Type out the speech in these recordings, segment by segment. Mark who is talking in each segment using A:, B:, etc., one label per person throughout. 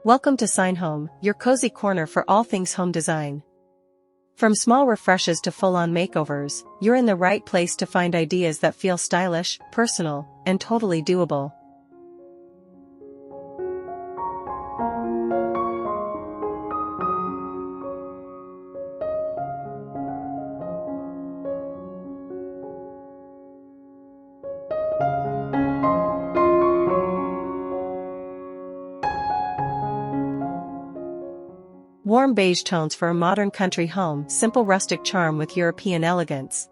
A: Welcome to Sign Home, your cozy corner for all things home design. From small refreshes to full-on makeovers, you're in the right place to find ideas that feel stylish, personal, and totally doable. Warm beige tones for a modern country home, simple rustic charm with European elegance.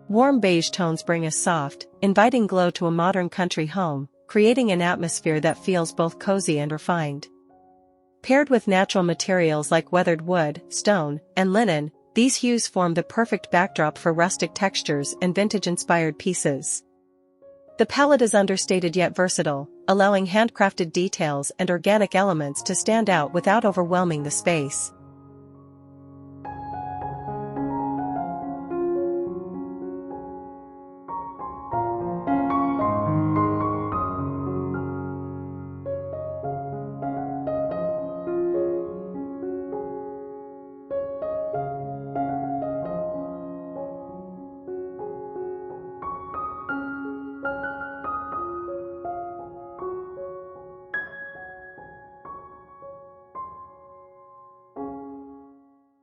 A: Warm beige tones bring a soft, inviting glow to a modern country home, creating an atmosphere that feels both cozy and refined. Paired with natural materials like weathered wood, stone, and linen, these hues form the perfect backdrop for rustic textures and vintage-inspired pieces. The palette is understated yet versatile, allowing handcrafted details and organic elements to stand out without overwhelming the space.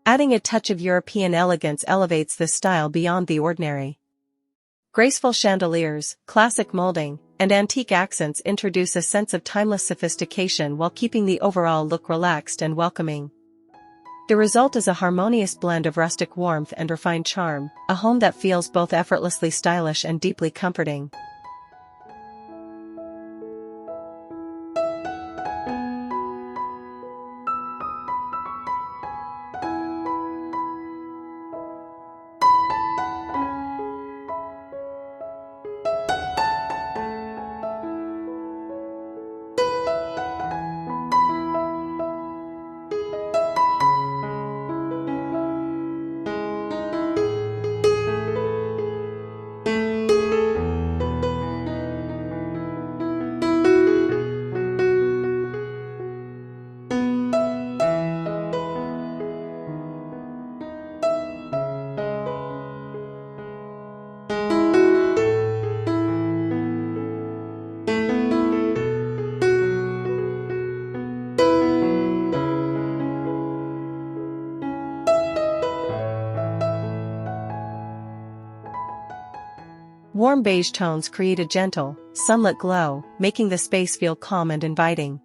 A: Adding a touch of European elegance elevates this style beyond the ordinary. Graceful chandeliers, classic molding, and antique accents introduce a sense of timeless sophistication while keeping the overall look relaxed and welcoming. The result is a harmonious blend of rustic warmth and refined charm, a home that feels both effortlessly stylish and deeply comforting. Warm beige tones create a gentle, sunlit glow, making the space feel calm and inviting.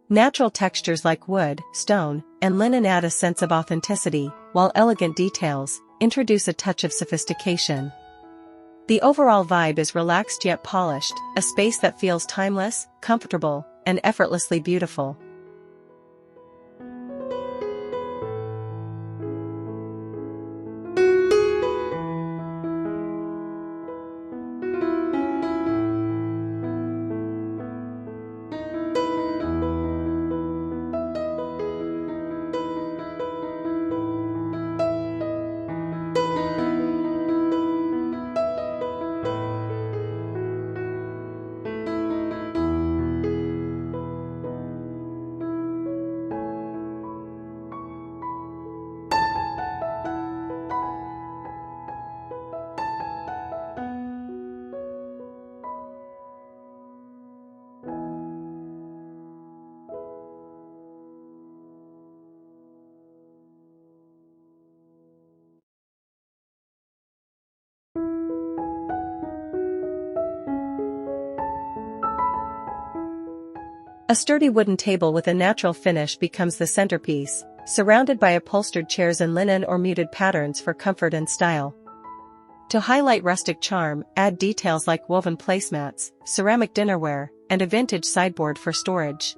A: Natural textures like wood, stone, and linen add a sense of authenticity, while elegant details introduce a touch of sophistication. The overall vibe is relaxed yet polished, a space that feels timeless, comfortable, and effortlessly beautiful. A sturdy wooden table with a natural finish becomes the centerpiece, surrounded by upholstered chairs and linen or muted patterns for comfort and style. To highlight rustic charm, add details like woven placemats, ceramic dinnerware, and a vintage sideboard for storage.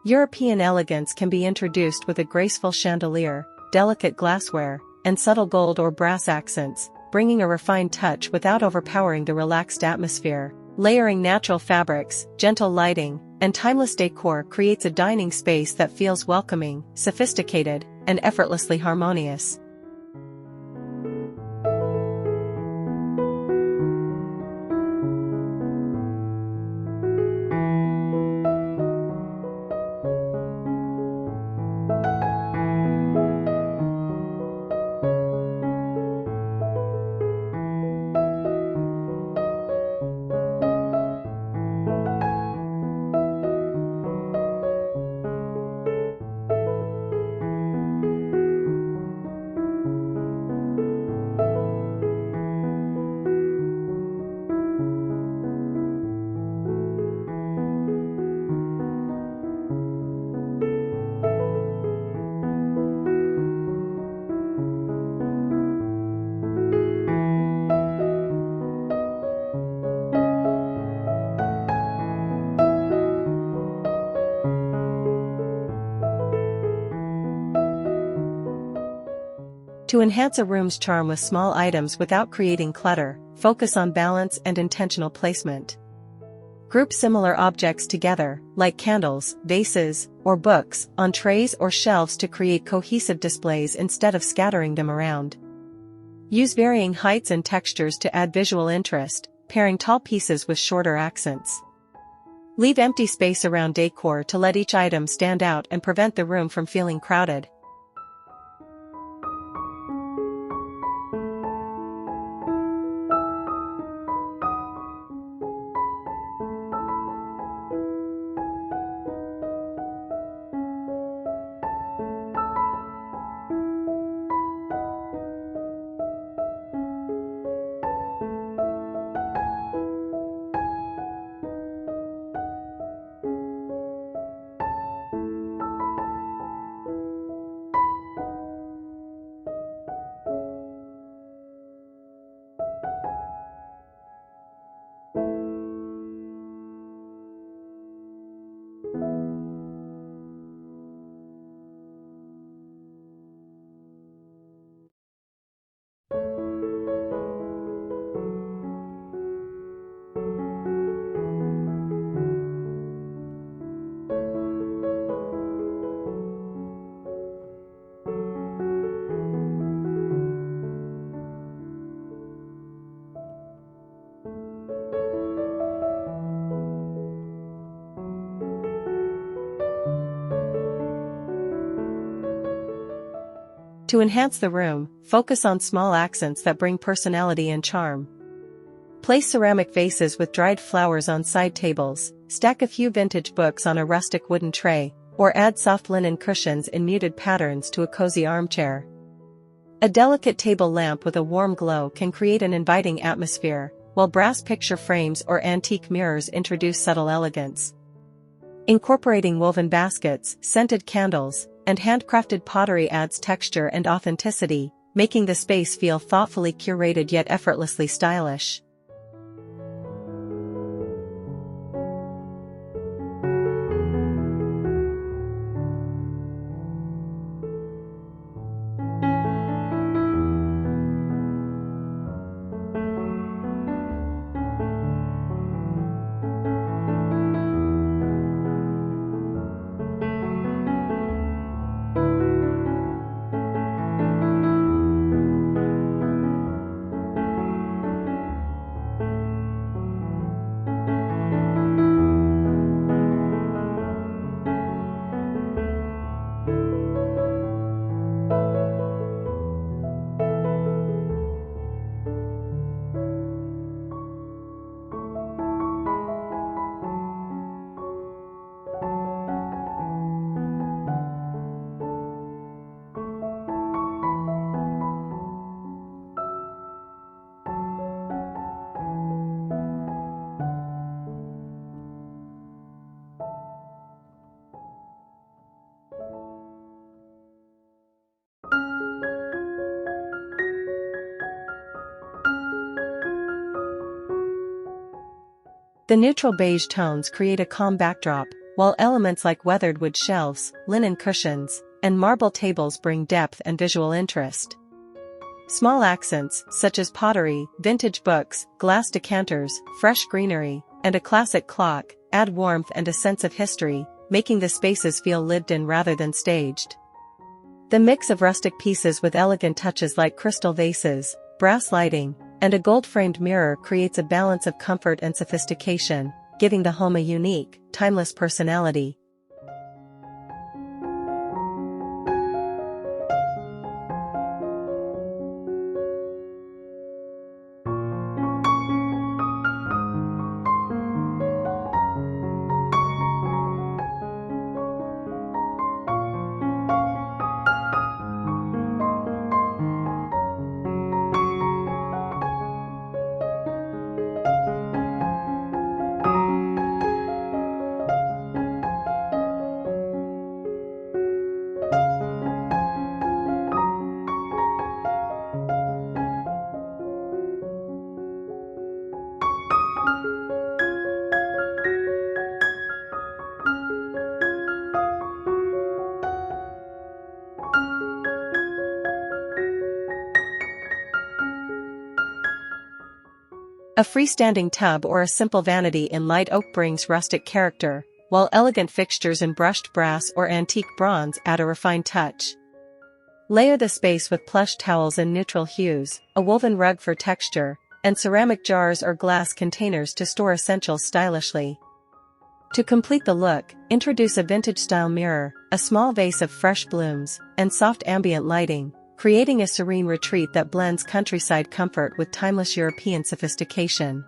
A: European elegance can be introduced with a graceful chandelier, delicate glassware, and subtle gold or brass accents, bringing a refined touch without overpowering the relaxed atmosphere. Layering natural fabrics, gentle lighting, and timeless decor creates a dining space that feels welcoming, sophisticated, and effortlessly harmonious. To enhance a room's charm with small items without creating clutter, focus on balance and intentional placement. Group similar objects together, like candles, vases, or books, on trays or shelves to create cohesive displays instead of scattering them around. Use varying heights and textures to add visual interest, pairing tall pieces with shorter accents. Leave empty space around decor to let each item stand out and prevent the room from feeling crowded. To enhance the room, focus on small accents that bring personality and charm. Place ceramic vases with dried flowers on side tables, stack a few vintage books on a rustic wooden tray, or add soft linen cushions in muted patterns to a cozy armchair. A delicate table lamp with a warm glow can create an inviting atmosphere, while brass picture frames or antique mirrors introduce subtle elegance. Incorporating woven baskets, scented candles, and handcrafted pottery adds texture and authenticity, making the space feel thoughtfully curated yet effortlessly stylish. The neutral beige tones create a calm backdrop, while elements like weathered wood shelves, linen cushions, and marble tables bring depth and visual interest. Small accents, such as pottery, vintage books, glass decanters, fresh greenery, and a classic clock, add warmth and a sense of history, making the spaces feel lived in rather than staged. The mix of rustic pieces with elegant touches like crystal vases, brass lighting, and a gold-framed mirror creates a balance of comfort and sophistication, giving the home a unique, timeless personality. A freestanding tub or a simple vanity in light oak brings rustic character, while elegant fixtures in brushed brass or antique bronze add a refined touch. Layer the space with plush towels in neutral hues, a woven rug for texture, and ceramic jars or glass containers to store essentials stylishly. To complete the look, introduce a vintage-style mirror, a small vase of fresh blooms, and soft ambient lighting, creating a serene retreat that blends countryside comfort with timeless European sophistication.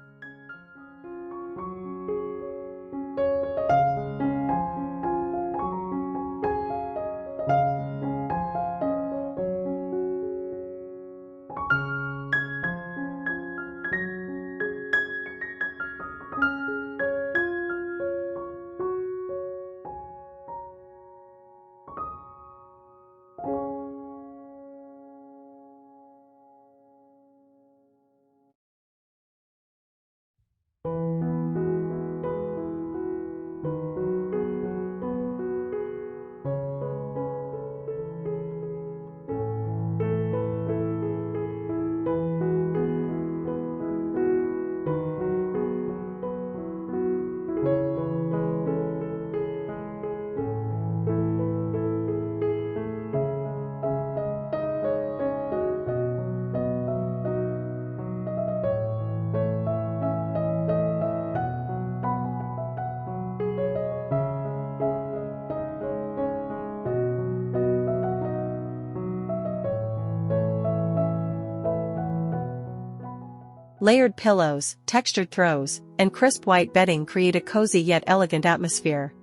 A: Layered pillows, textured throws, and crisp white bedding create a cozy yet elegant atmosphere.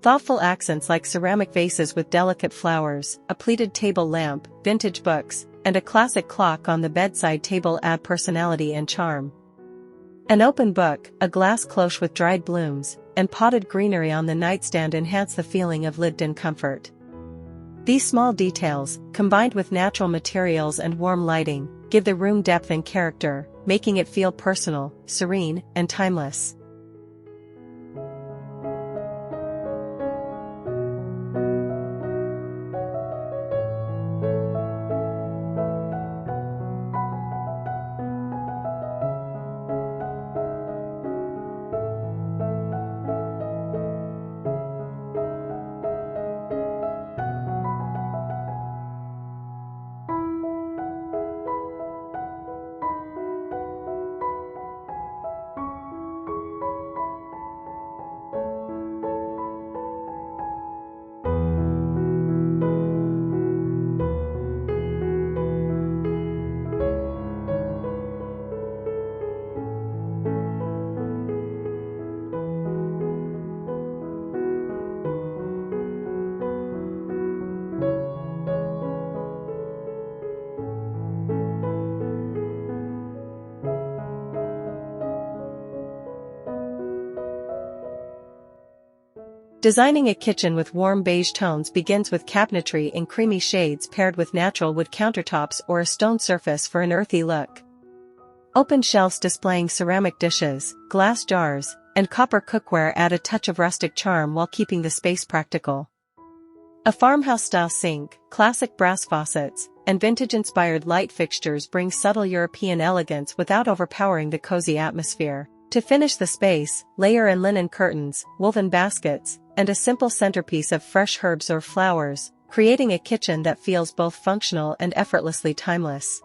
A: Thoughtful accents like ceramic vases with delicate flowers, a pleated table lamp, vintage books, and a classic clock on the bedside table add personality and charm. An open book, a glass cloche with dried blooms, and potted greenery on the nightstand enhance the feeling of lived-in comfort. These small details, combined with natural materials and warm lighting, give the room depth and character, making it feel personal, serene, and timeless. Designing a kitchen with warm beige tones begins with cabinetry in creamy shades paired with natural wood countertops or a stone surface for an earthy look. Open shelves displaying ceramic dishes, glass jars, and copper cookware add a touch of rustic charm while keeping the space practical. A farmhouse-style sink, classic brass faucets, and vintage-inspired light fixtures bring subtle European elegance without overpowering the cozy atmosphere. To finish the space, layer in linen curtains, woven baskets, and a simple centerpiece of fresh herbs or flowers, creating a kitchen that feels both functional and effortlessly timeless.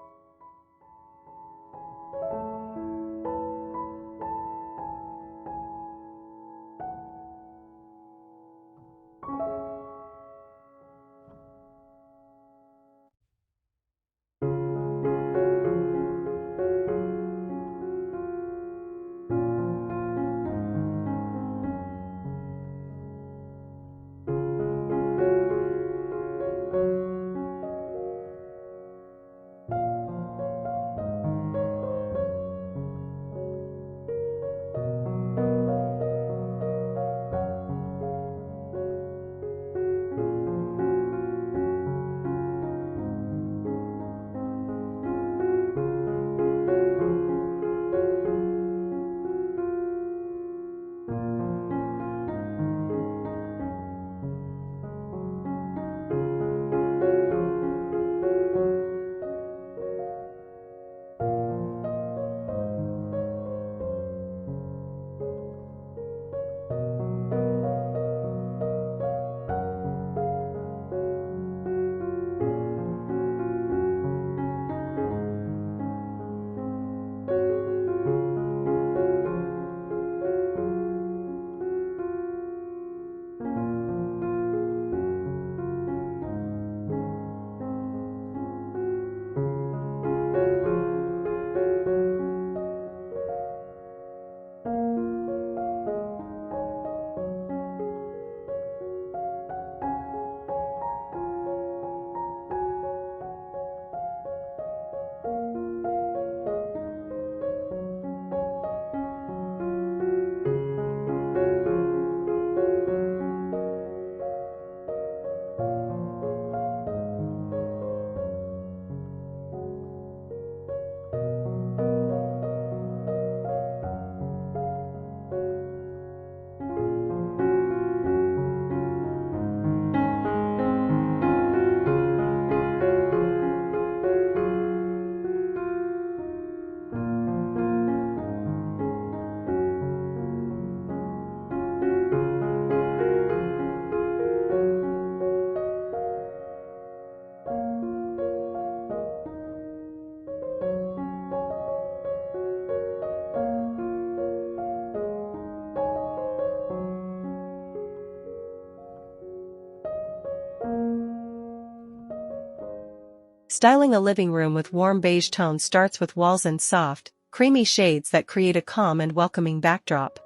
A: Styling a living room with warm beige tones starts with walls and soft, creamy shades that create a calm and welcoming backdrop.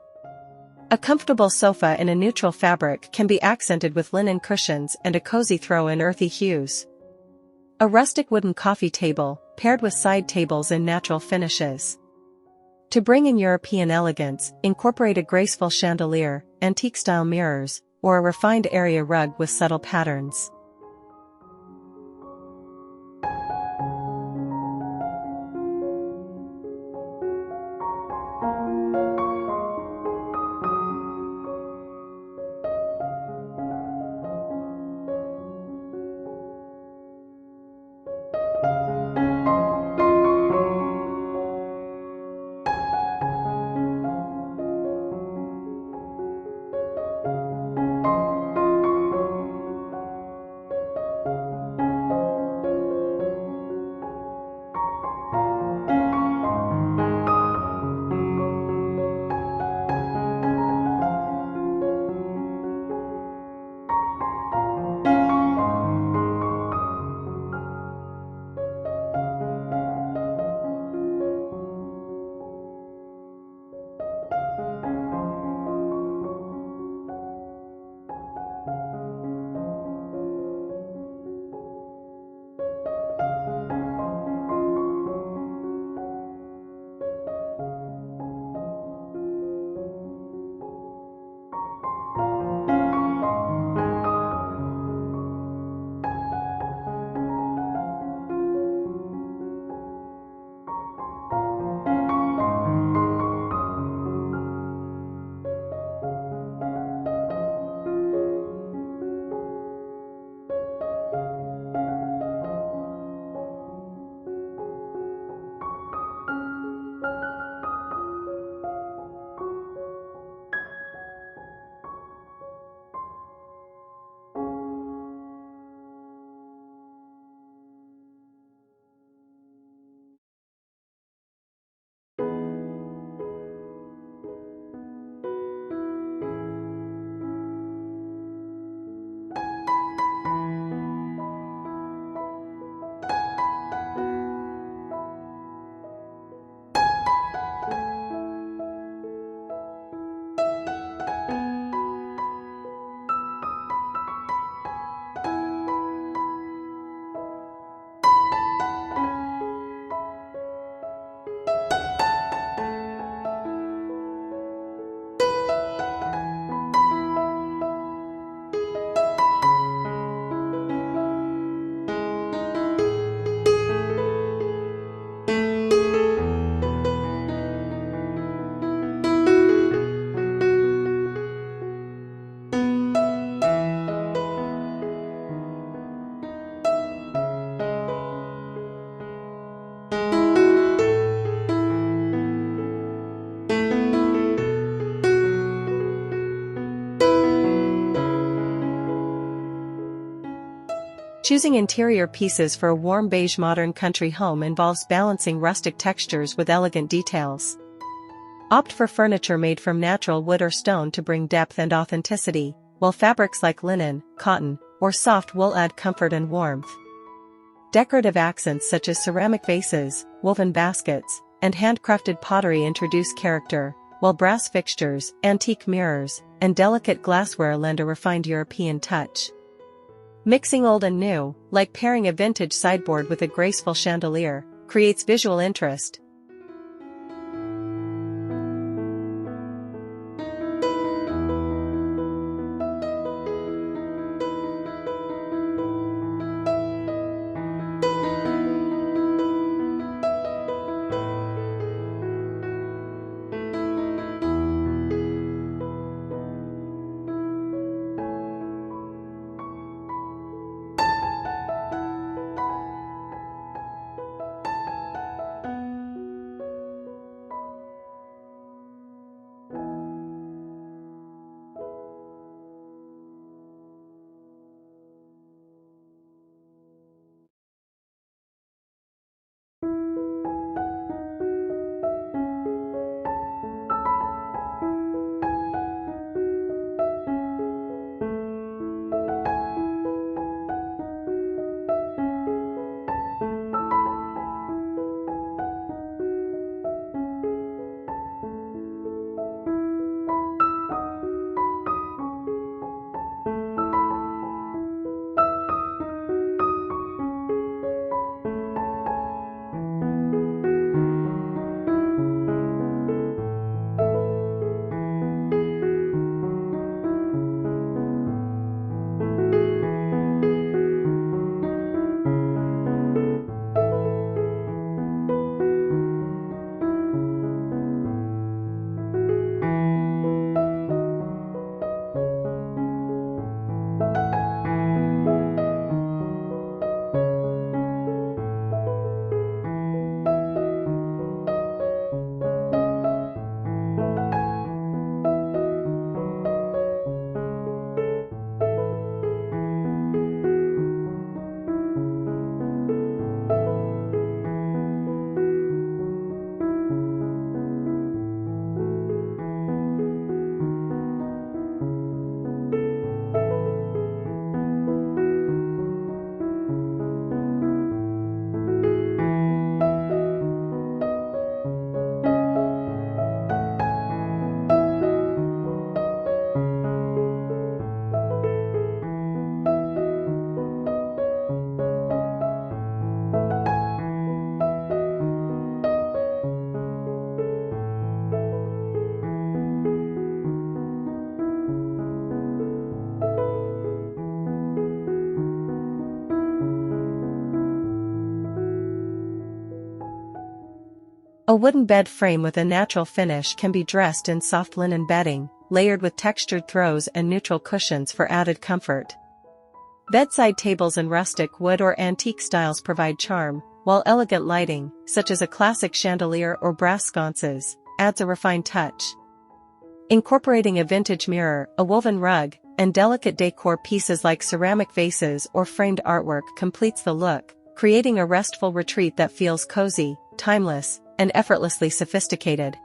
A: A comfortable sofa in a neutral fabric can be accented with linen cushions and a cozy throw in earthy hues. A rustic wooden coffee table, paired with side tables in natural finishes. To bring in European elegance, incorporate a graceful chandelier, antique-style mirrors, or a refined area rug with subtle patterns. Choosing interior pieces for a warm beige modern country home involves balancing rustic textures with elegant details. Opt for furniture made from natural wood or stone to bring depth and authenticity, while fabrics like linen, cotton, or soft wool add comfort and warmth. Decorative accents such as ceramic vases, woven baskets, and handcrafted pottery introduce character, while brass fixtures, antique mirrors, and delicate glassware lend a refined European touch. Mixing old and new, like pairing a vintage sideboard with a graceful chandelier, creates visual interest. A wooden bed frame with a natural finish can be dressed in soft linen bedding, layered with textured throws and neutral cushions for added comfort. Bedside tables in rustic wood or antique styles provide charm, while elegant lighting, such as a classic chandelier or brass sconces, adds a refined touch. Incorporating a vintage mirror, a woven rug, and delicate decor pieces like ceramic vases or framed artwork completes the look, creating a restful retreat that feels cozy, timeless, and effortlessly sophisticated.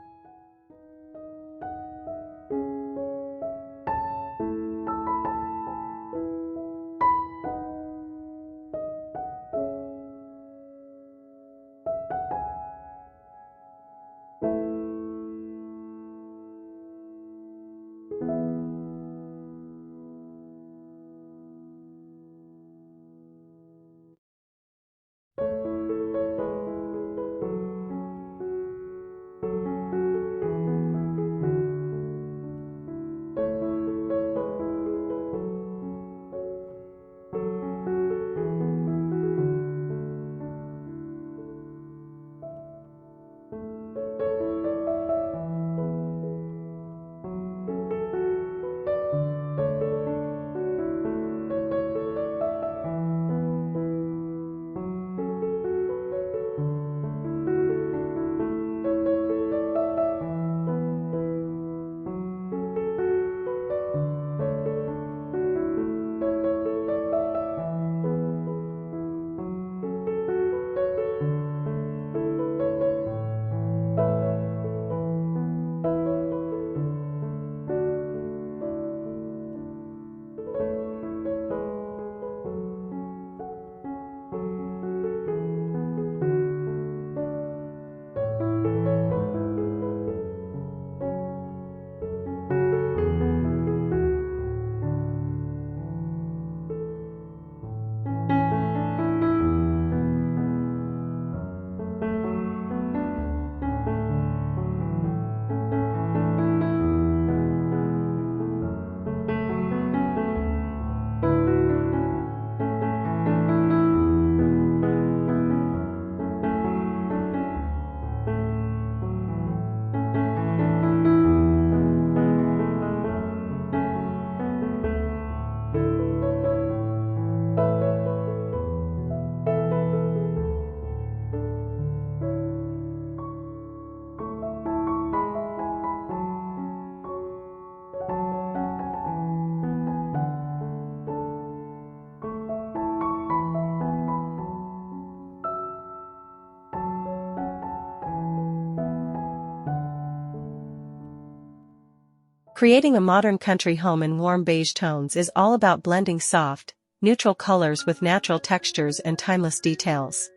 A: Creating a modern country home in warm beige tones is all about blending soft, neutral colors with natural textures and timeless details.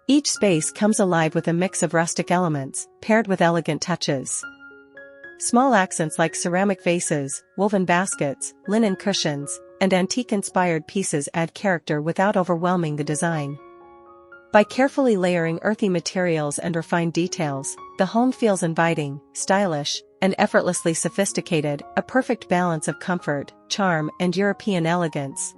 A: Each space comes alive with a mix of rustic elements, paired with elegant touches. Small accents like ceramic vases, woven baskets, linen cushions, and antique-inspired pieces add character without overwhelming the design. By carefully layering earthy materials and refined details, the home feels inviting, stylish, and effortlessly sophisticated, a perfect balance of comfort, charm, and European elegance.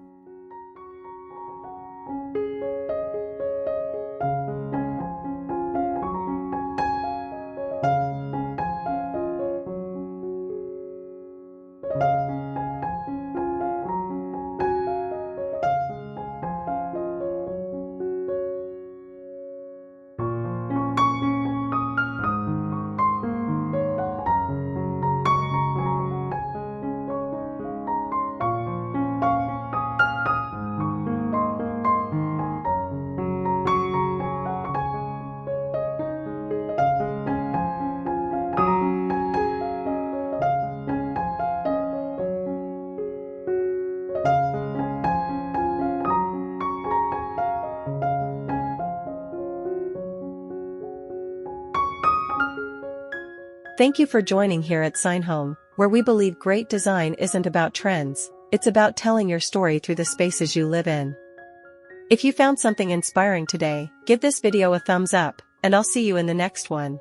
A: Thank you for joining here at Sign Home, where we believe great design isn't about trends, it's about telling your story through the spaces you live in. If you found something inspiring today, give this video a thumbs up, and I'll see you in the next one.